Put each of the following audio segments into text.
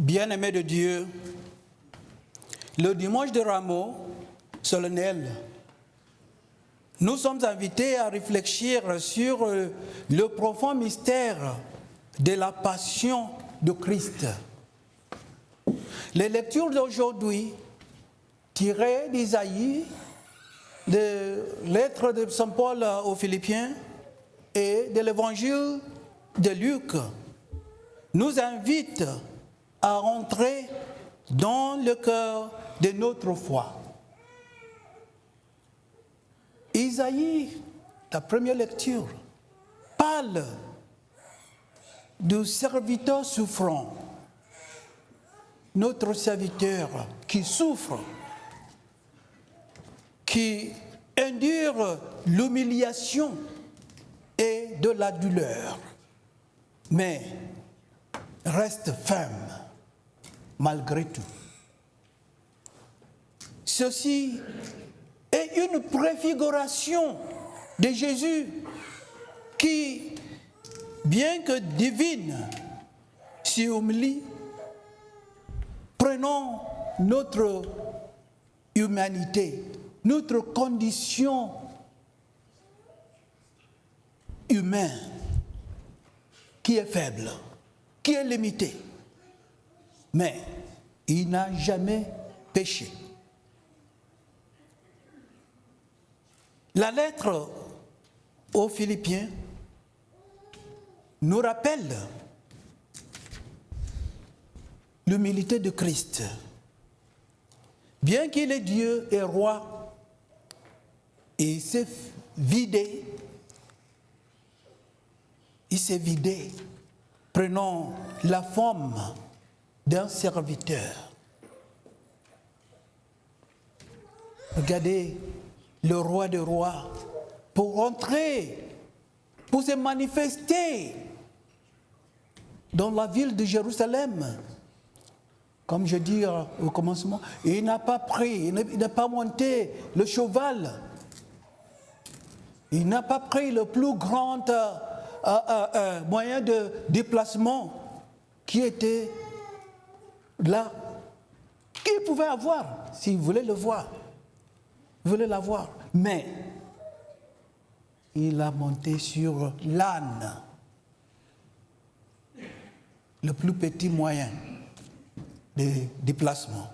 Bien-aimés de Dieu, le dimanche de Rameaux solennel, nous sommes invités à réfléchir sur le profond mystère de la passion de Christ. Les lectures d'aujourd'hui, tirées d'Isaïe, de lettres de Saint Paul aux Philippiens et de l'évangile de Luc, nous invitent à entrer dans le cœur de notre foi. Isaïe, la première lecture, parle du serviteur souffrant, notre serviteur qui souffre, qui endure l'humiliation et de la douleur, mais reste ferme malgré tout. Ceci est une préfiguration de Jésus qui, bien que divine, s'humilie, prenant notre humanité, notre condition humaine, qui est faible, qui est limitée. Mais il n'a jamais péché. La lettre aux Philippiens nous rappelle l'humilité de Christ. Bien qu'il est Dieu et roi, il s'est vidé, prenant la forme d'un serviteur. Regardez le roi des rois, pour entrer, pour se manifester dans la ville de Jérusalem. Comme je dis au commencement, il n'a pas pris, il n'a pas monté le cheval. Il n'a pas pris le plus grand moyen de déplacement qui était là, qu'il pouvait avoir s'il voulait le voir. Il voulait l'avoir. Mais il a monté sur l'âne, le plus petit moyen de déplacement.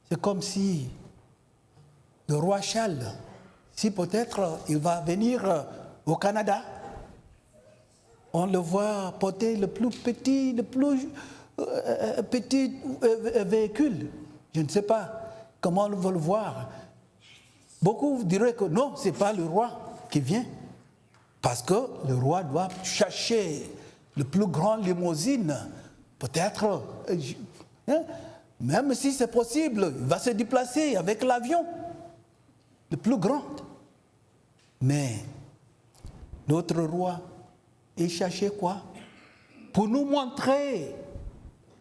C'est comme si le roi Charles, si peut-être il va venir au Canada, on le voit porter le plus petit véhicule. Je ne sais pas comment on va le voir. Beaucoup diraient que non, ce n'est pas le roi qui vient. Parce que le roi doit chercher le plus grand limousine. Peut-être, même si c'est possible, il va se déplacer avec l'avion, le plus grand. Mais notre roi, il cherchait quoi? Pour nous montrer,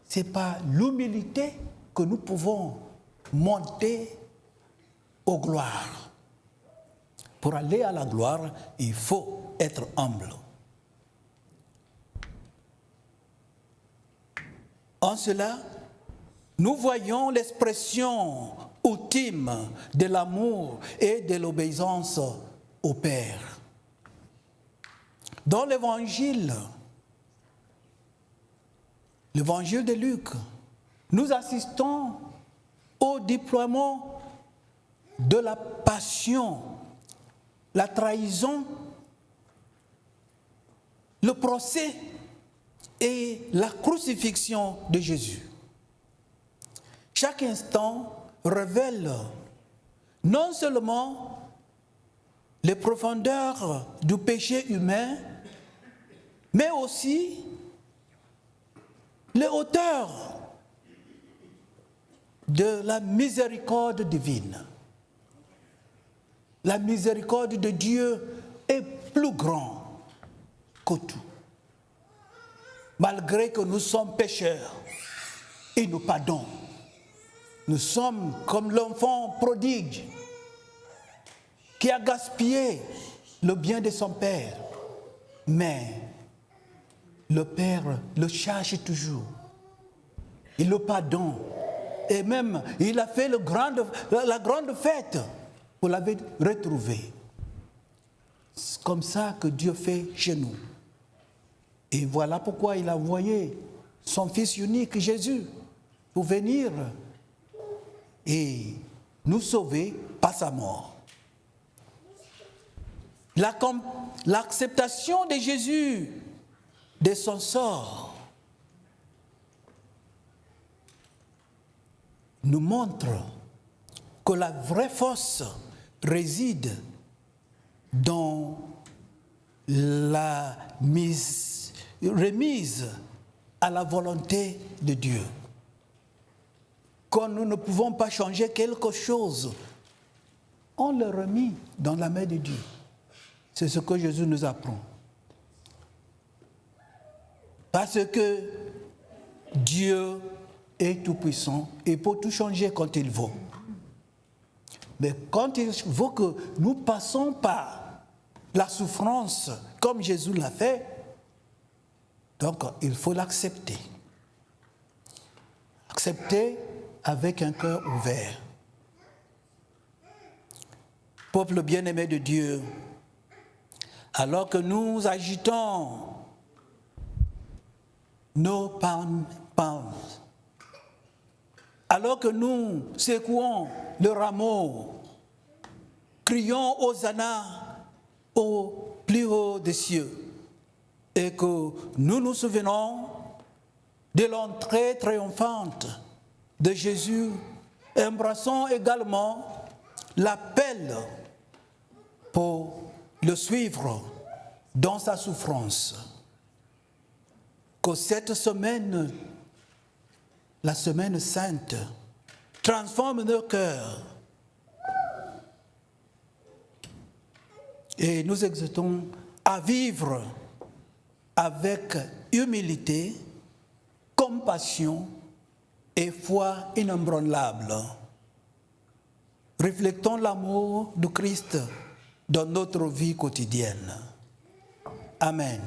ce n'est pas l'humilité que nous pouvons monter aux gloires. Pour aller à la gloire, il faut être humble. En cela, nous voyons l'expression ultime de l'amour et de l'obéissance au Père. Dans l'évangile de Luc, nous assistons au déploiement de la passion, la trahison, le procès et la crucifixion de Jésus. Chaque instant révèle non seulement les profondeurs du péché humain, mais aussi les hauteurs de la miséricorde divine. La miséricorde de Dieu est plus grande que tout. Malgré que nous sommes pécheurs, il nous pardonne. Nous sommes comme l'enfant prodigue qui a gaspillé le bien de son père. Mais le Père le cherche toujours et le pardon. Et même, il a fait la grande fête pour l'avoir retrouvé. C'est comme ça que Dieu fait chez nous. Et voilà pourquoi il a envoyé son Fils unique, Jésus, pour venir et nous sauver par sa mort. L'acceptation de Jésus de son sort nous montre que la vraie force réside dans la remise à la volonté de Dieu. Quand nous ne pouvons pas changer quelque chose, on le remet dans la main de Dieu. C'est ce que Jésus nous apprend. Parce que Dieu est tout-puissant et peut tout changer quand il veut. Mais quand il veut que nous passons par la souffrance comme Jésus l'a fait, donc il faut l'accepter. Accepter avec un cœur ouvert. Peuple bien-aimé de Dieu, alors que nous agitons nos palmes, alors que nous secouons le rameau, crions Hosanna au plus haut des cieux, et que nous nous souvenons de l'entrée triomphante de Jésus, embrassons également l'appel pour le suivre dans sa souffrance. Que cette semaine, la semaine sainte, transforme nos cœurs et nous exhortons à vivre avec humilité, compassion et foi inébranlable. Reflectons l'amour du Christ dans notre vie quotidienne. Amen.